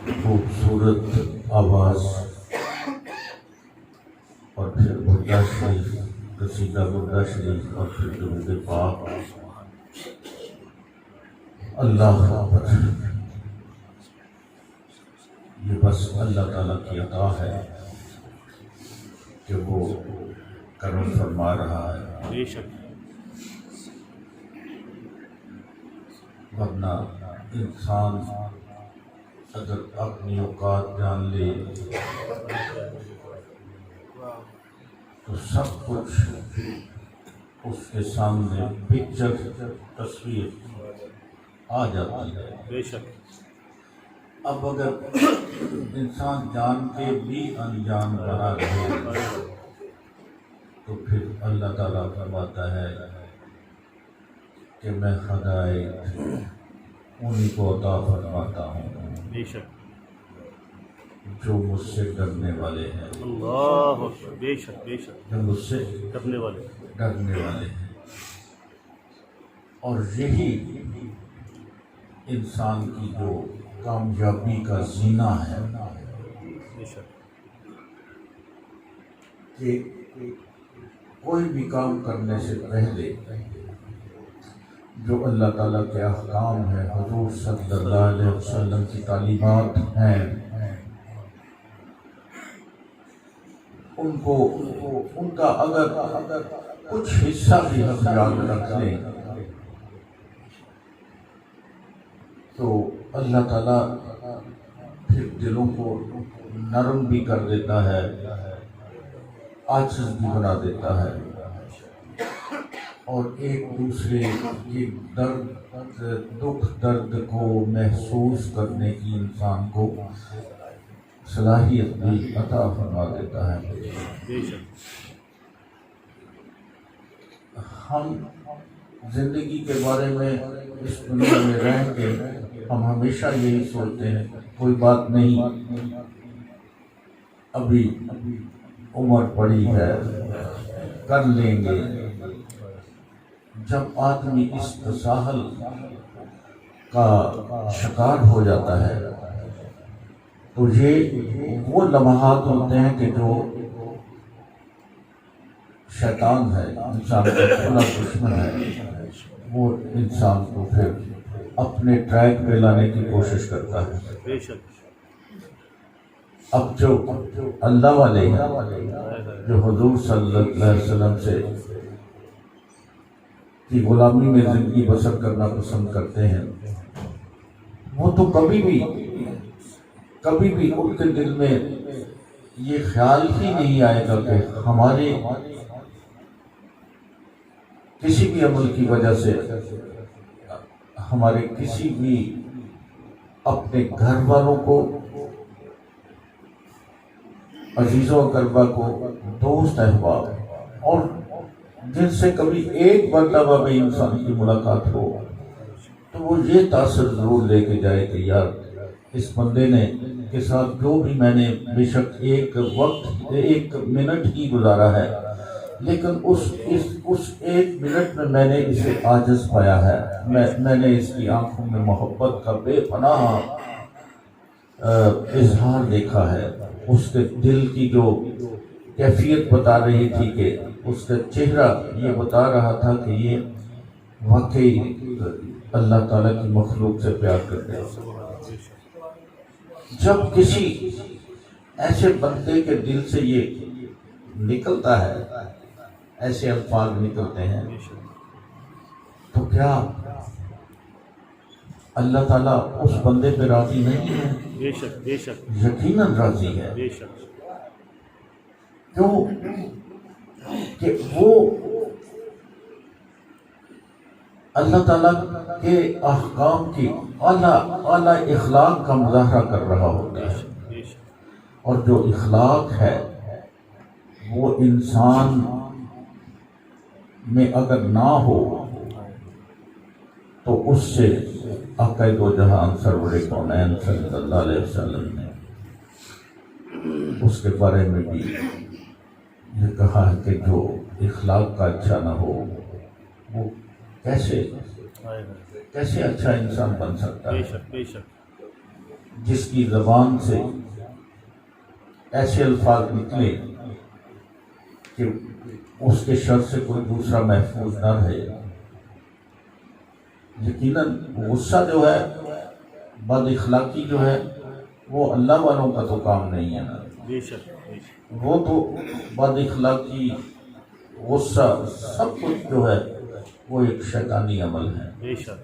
خوبصورت آواز اور پھر بردہ شریف، قصیدہ بردہ شریف اور پھر درود پاک، اللہ اکبر، یہ بس اللہ تعالیٰ کی عطا ہے کہ وہ کرم فرما رہا ہے، بے شک ورنہ انسان اگر اپنی اوقات جان لے تو سب کچھ اس کے سامنے پکچر تصویر آ جاتی ہے۔ بے شک اب اگر انسان جان کے بھی انجان بنا رہے تو پھر اللہ تعالیٰ فرماتا ہے کہ میں ہدایت انہیں کو عطا فرماتا ہوں بے شک جو مجھ سے ڈرنے والے ہیں، اللہ اکبر، بے شک بے شک، جو مجھ سے کرنے والے ڈرنے والے ہیں۔ اور یہی انسان کی جو کامیابی کا زینہ ہے بے شک کہ کوئی بھی کام کرنے سے پہلے جو اللہ تعالیٰ کے احکام ہیں، حضور صلی اللہ علیہ وسلم کی تعلیمات ہیں، ان کا اگر کچھ حصہ بھی ہم یاد رکھ لیں تو اللہ تعالیٰ پھر دلوں کو نرم بھی کر دیتا ہے، عاجز بھی بنا دیتا ہے، اور ایک دوسرے کے دکھ درد کو محسوس کرنے کی انسان کو صلاحیت بھی عطا فرما دیتا ہے۔ بے شک ہم زندگی کے بارے میں اس دنیا میں رہ کے ہم ہمیشہ یہی سوچتے ہیں کوئی بات نہیں، ابھی عمر پڑی ہے، کر لیں گے۔ جب آدمی اس تساہل کا شکار ہو جاتا ہے تو یہ وہ لمحات ہوتے ہیں کہ جو شیطان ہے، انسان کا کھلا دشمن ہے، وہ انسان کو پھر اپنے ٹریک پہ لانے کی کوشش کرتا ہے۔ بے شک اب جو اللہ والے ہیں، جو حضور صلی اللہ علیہ وسلم سے کی غلامی میں زندگی بسر کرنا پسند کرتے ہیں، وہ تو کبھی بھی ان کے دل میں یہ خیال ہی نہیں آئے گا کہ ہمارے کسی بھی عمل کی وجہ سے ہمارے کسی بھی اپنے گھر والوں کو، عزیزوں اقربا کو، دوست احباب اور جن سے کبھی ایک مرتبہ بھی انسان کی ملاقات ہو تو وہ یہ تاثر ضرور لے کے جائے کہ یار اس بندے نے کے ساتھ جو بھی میں نے بے شک ایک وقت ایک منٹ ہی گزارا ہے، لیکن اس ایک منٹ میں نے اسے عاجز پایا ہے، میں نے اس کی آنکھوں میں محبت کا بے پناہ اظہار دیکھا ہے، اس کے دل کی جو کیفیت بتا رہی تھی کہ اس کا چہرہ یہ بتا رہا تھا کہ یہ واقعی اللہ تعالیٰ کی مخلوق سے پیار کرتے ہیں۔ جب کسی ایسے بندے کے دل سے یہ نکلتا ہے، ایسے الفاظ نکلتے ہیں، تو کیا اللہ تعالیٰ اس بندے پہ راضی نہیں ہے؟ بے شک بے شک، یقیناً راضی ہے۔ بے شک کیوں کہ وہ اللہ تعالیٰ کے احکام کی اعلیٰ اخلاق کا مظاہرہ کر رہا ہوتا ہے، اور جو اخلاق ہے وہ انسان میں اگر نہ ہو تو اس سے آقا دو جہان سرور کونین صلی اللہ علیہ وسلم نے اس کے بارے میں بھی یہ کہا ہے کہ جو اخلاق کا اچھا نہ ہو وہ کیسے اچھا انسان بن سکتا بے ہے؟ شک بے شک، جس کی زبان سے ایسے الفاظ نکلے کہ اس کے شر سے کوئی دوسرا محفوظ نہ رہے. یقیناً غصہ جو ہے، بد اخلاقی جو ہے، وہ اللہ والوں کا تو کام نہیں ہے نا. بے شک بے شک وہ تو بد اخلاقی، غصہ، سب کچھ جو ہے وہ ایک شیطانی عمل ہے. بے شک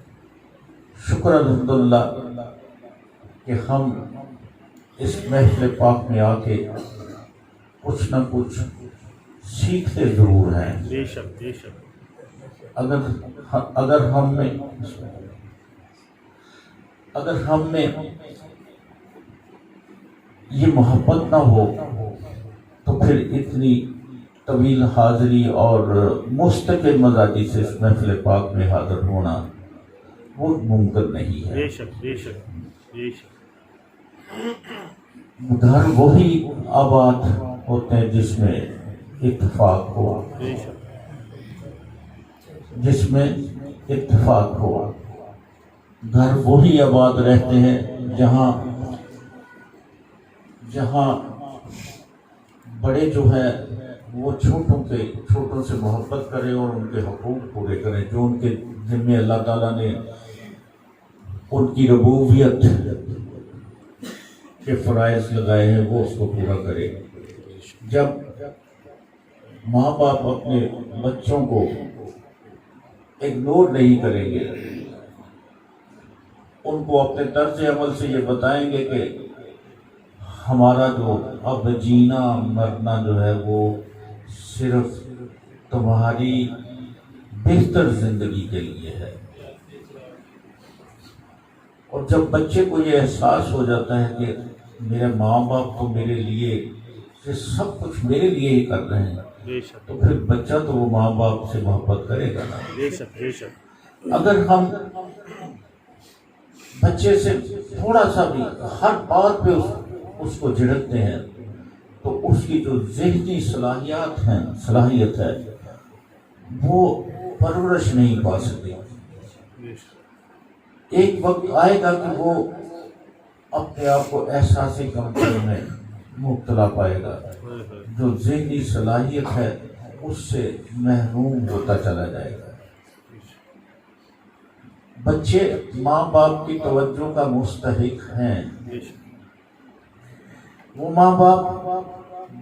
شکر الحمدللہ کہ ہم اس محفل پاک میں آ کے کچھ نہ کچھ سیکھتے ضرور ہیں. بے شک بے شک اگر ہم میں یہ محبت نہ ہو تو پھر اتنی طویل حاضری اور مستقل مزاجی سے اس محفل پاک میں حاضر ہونا وہ ممکن نہیں ہے. بے شک بے شک بے شک گھر وہی آباد ہوتے ہیں جس میں اتفاق ہو، بے شک جس میں اتفاق ہو. گھر وہی آباد رہتے ہیں جہاں بڑے جو ہے وہ چھوٹوں سے محبت کریں اور ان کے حقوق پورے کریں. جو ان کے ذمہ اللہ تعالیٰ نے ان کی ربوبیت کے فرائض لگائے ہیں وہ اس کو پورا کرے. جب ماں باپ اپنے بچوں کو اگنور نہیں کریں گے، ان کو اپنے طرز عمل سے یہ بتائیں گے کہ ہمارا جو اب جینا مرنا جو ہے وہ صرف تمہاری بہتر زندگی کے لیے ہے. اور جب بچے کو یہ احساس ہو جاتا ہے کہ میرے ماں باپ تو میرے لیے یہ سب کچھ میرے لیے ہی کر رہے ہیں، بے شک تو پھر بچہ تو وہ ماں باپ سے محبت کرے گا نا. بے شک بے شک اگر ہم بچے سے تھوڑا سا بھی ہر بات پہ اس کو جھڑکتے ہیں تو اس کی جو ذہنی صلاحیت ہے وہ پرورش نہیں پا سکتی. بے شک ایک وقت آئے گا کہ وہ اپنے آپ کو احساسی کمزوری میں مبتلا پائے گا، جو ذہنی صلاحیت ہے اس سے محروم ہوتا چلا جائے گا. بچے ماں باپ کی توجہ کا مستحق ہیں. بے شک وہ ماں باپ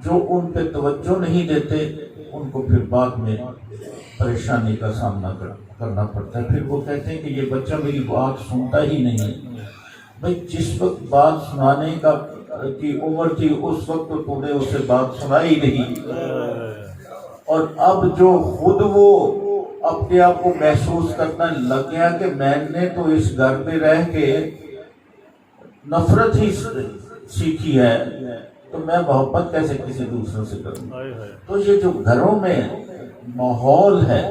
جو ان پہ توجہ نہیں دیتے ان کو پھر بعد میں پریشانی کا سامنا کرنا پڑتا ہے. پھر وہ کہتے ہیں کہ یہ بچہ میری بات سنتا ہی نہیں. بھائی جس وقت بات سنانے کی عمر تھی اس وقت تو نے اسے بات سنائی نہیں، اور اب جو خود وہ اپنے آپ کو محسوس کرنا لگ گیا کہ میں نے تو اس گھر میں رہ کے نفرت ہی سیکھی ہے تو میں محبت کیسے کسی دوسرے سے کروں. تو یہ جو گھروں میں ماحول ہے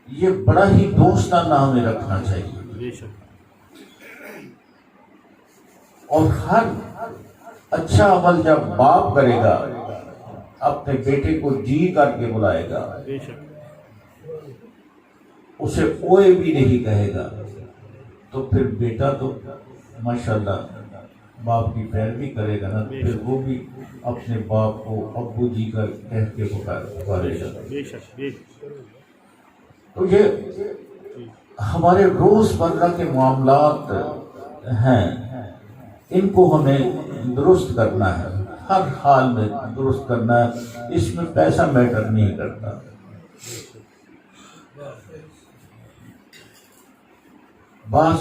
یہ بڑا ہی دوستانہ ہمیں رکھنا چاہیے. بے شک اور ہر اچھا عمل جب باپ کرے گا اپنے بیٹے کو جی کر کے بلائے گا، بے شک اسے اوئے بھی نہیں کہے گا، تو پھر بیٹا تو ماشاءاللہ باپ کی پیروی کرے گا نا. پھر وہ بھی اپنے باپ کو ابو جی کا کہہ کے پکارے گا. بے شک بے شک تو یہ ہمارے روز مرہ کے معاملات ہیں، ان کو ہمیں درست کرنا ہے، ہر حال میں درست کرنا ہے. اس میں پیسہ میٹر نہیں کرتا. بعض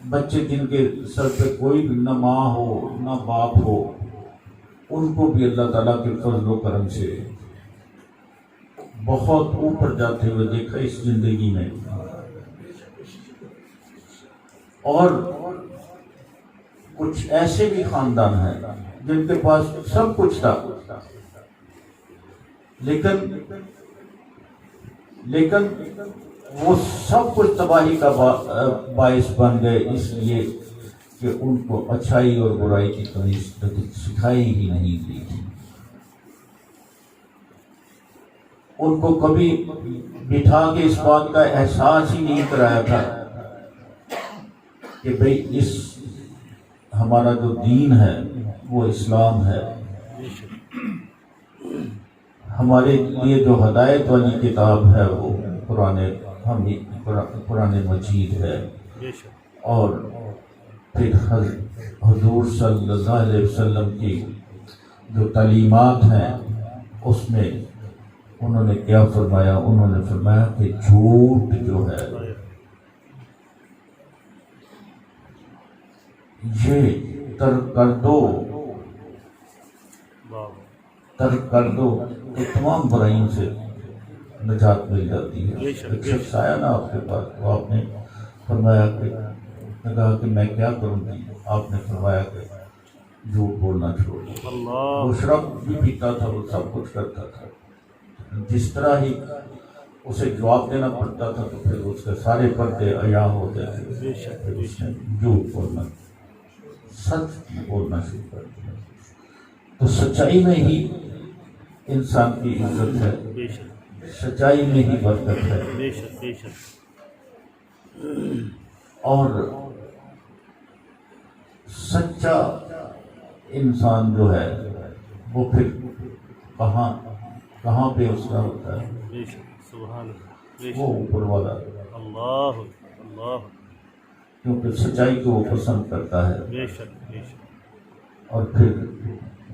بچے جن کے سر پہ کوئی بھی نہ ماں ہو نہ باپ ہو ان کو بھی اللہ تعالیٰ کے فضل و کرم سے بہت اوپر جاتے ہوئے دیکھا اس زندگی میں. اور کچھ ایسے بھی خاندان ہیں جن کے پاس سب کچھ تھا لیکن وہ سب کچھ تباہی کا باعث بن گئے، اس لیے کہ ان کو اچھائی اور برائی کی تمیز سکھائی ہی نہیں دی تھی. ان کو کبھی بٹھا کے اس بات کا احساس ہی نہیں کرایا تھا کہ بھئی اس ہمارا جو دین ہے وہ اسلام ہے، بے شک ہمارے لیے جو ہدایت والی کتاب ہے وہ قرآن مجید ہے، بے شک اور پھر حضور صلی اللہ علیہ وسلم کی جو تعلیمات ہیں اس میں انہوں نے کیا فرمایا؟ انہوں نے فرمایا کہ جھوٹ جو ہے یہ ترک کر دو، ترک کر دو تو تمام برائیوں سے نجات مل جاتی ہے۔ ایک شخص آیا نا آپ کے پاس، تو آپ نے فرمایا کہ کہا کہ میں کیا کروں گی؟ آپ نے فرمایا کہ جھوٹ بولنا چھوڑ دو۔ وہ شراب بھی پیتا تھا، وہ سب کچھ کرتا تھا، جس طرح ہی اسے جواب دینا پڑتا تھا تو پھر اس کے سارے پردے عیاں ہوتے تھے، پھر اس نے جھوٹ بولنا، سچ بولنا شروع کر دیا۔ تو سچائی میں ہی انسان کی عزت ہے، سچائی میں ہی برکت ہے، بے شک بے شک اور سچا انسان جو ہے وہ پھر کہاں پہ اس کا ہوتا ہے؟ بے شک سبحان اللہ، وہ اوپر والا، اللہ اللہ، کیونکہ سچائی کو وہ پسند کرتا ہے۔ بے شک بے شک، اور پھر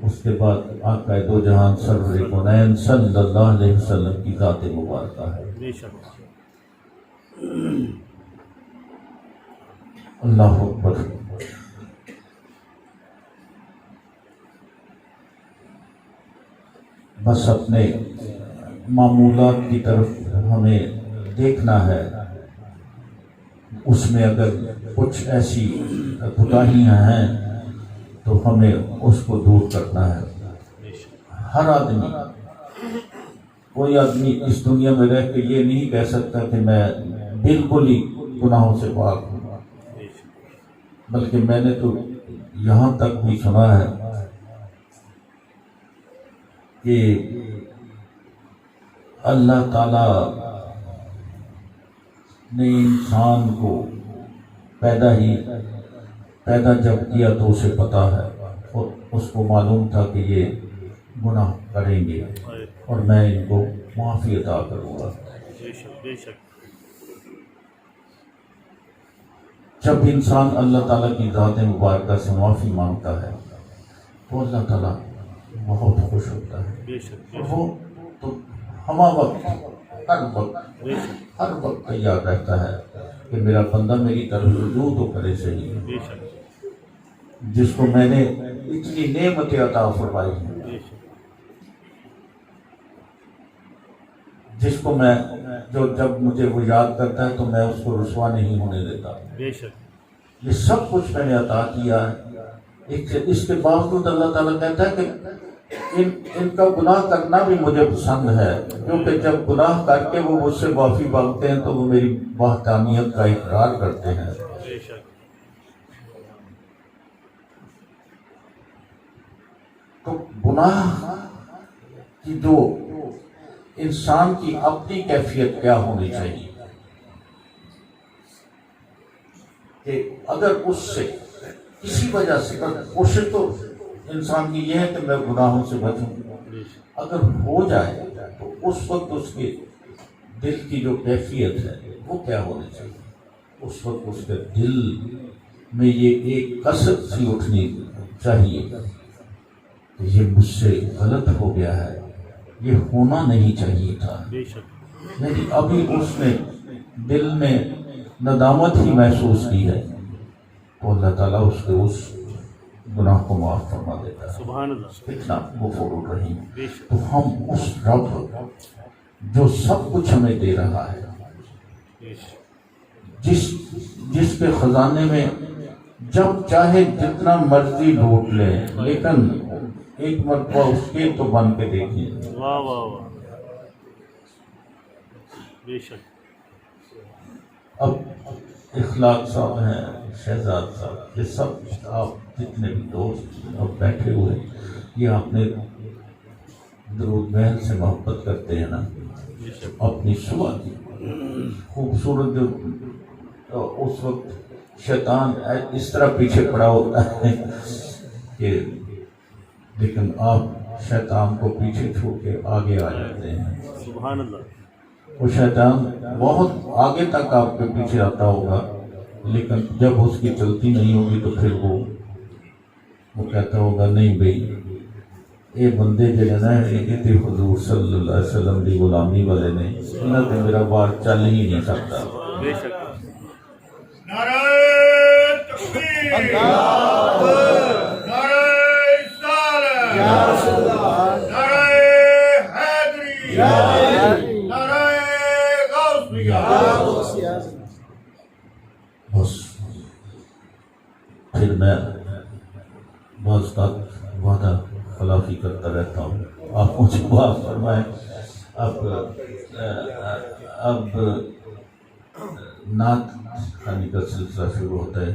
اس کے بعد آقا دو جہان سرور کونین صلی اللہ علیہ وسلم کی ذات مبارکہ ہے۔ بے شک اللہ اکبر۔ بس اپنے معمولات کی طرف ہمیں دیکھنا ہے، اس میں اگر کچھ ایسی کوتاہیاں ہیں تو ہمیں اس کو دور کرنا ہے۔ ہر آدمی، کوئی آدمی اس دنیا میں رہ کے یہ نہیں کہہ سکتا کہ میں بالکل ہی گناہوں سے پاک ہوں، بلکہ میں نے تو یہاں تک بھی سنا ہے کہ اللہ تعالی نے انسان کو پیدا جب کیا تو اسے پتا ہے، اور اس کو معلوم تھا کہ یہ گناہ کریں گے اور میں ان کو معافی عطا کروں گا۔ بے شک جب انسان اللہ تعالیٰ کی ذات مبارکہ سے معافی مانگتا ہے تو اللہ تعالیٰ بہت خوش ہوتا ہے، بے شک اور وہ تو ہمہ وقت ہر وقت تیار رہتا ہے کہ میرا بندہ میری طرف رجوع تو کرے صحیح، بے شک جس کو میں نے اتنی نعمتیں عطا فرمائی ہیں، بے شک جس کو میں جب مجھے وہ یاد کرتا ہے تو میں اس کو رسوا نہیں ہونے دیتا۔ بے شک یہ سب کچھ میں نے عطا کیا ہے، اس کے باوجود اللہ تعالیٰ کہتا ہے کہ ان کا گناہ کرنا بھی مجھے پسند ہے، کیونکہ جب گناہ کر کے وہ مجھ سے معافی مانگتے ہیں تو وہ میری وحدانیت کا اقرار کرتے ہیں۔ بے شک تو گناہ کی جو انسان کی اپنی کیفیت کیا ہونی چاہیے کہ اگر اس سے کسی وجہ سے کوشش تو انسان کی یہ ہے کہ میں گناہوں سے بچوں، اگر ہو جائے تو اس وقت اس کے دل کی جو کیفیت ہے وہ کیا ہونی چاہیے؟ اس وقت اس کے دل میں یہ ایک کثرت سی اٹھنی چاہیے کہ یہ مجھ سے غلط ہو گیا ہے، یہ ہونا نہیں چاہیے تھا، بے شک لیکن ابھی اس نے دل میں ندامت ہی محسوس کی ہے تو اللہ تعالیٰ اس کے اس گناہ کو معاف فرما دیتا ہے۔ سبحان اللہ، اتنا غفور الرحیم۔ بے شک تو ہم اس رب جو سب کچھ ہمیں دے رہا ہے، بے شک جس کے خزانے میں جب چاہے جتنا مرضی لوٹ لیں، لیکن ایک مرتبہ اس کے تو بن کے دیکھیں۔ واہ واہ واہ، بے شک اب اخلاق صاحب ہیں، شہزاد صاحب، یہ سب آپ جتنے بھی دوست اب بیٹھے ہوئے، یہ اپنے درود محل سے محبت کرتے ہیں نا، بے شک اپنی صبح کی خوبصورت جو اس وقت شیطان اس طرح پیچھے پڑا ہوتا ہے کہ لیکن آپ شیطان کو پیچھے چھوڑ کے آگے آ جاتے ہیں. سبحان اللہ. وہ شیطان بہت آگے تک آپ کے پیچھے آتا ہوگا، لیکن جب اس کی چلتی نہیں ہوگی تو پھر وہ کہتا ہوگا نہیں بھائی یہ بندے جڑے نا یہ تے حضور صلی اللہ علیہ وسلم کی غلامی والے نے، انہاں تے میرا بار چل ہی نہیں سکتا. بے شک. نعرہ تکبیر، نعرہ رسالت، نعرہ حیدری، نعرہ غوثیہ. بس پھر میں بعض کا وعدہ خلافی کرتا رہتا ہوں. آپ مجھے معاف فرمائیں. اب نعت خوانی کا سلسلہ شروع ہوتا ہے.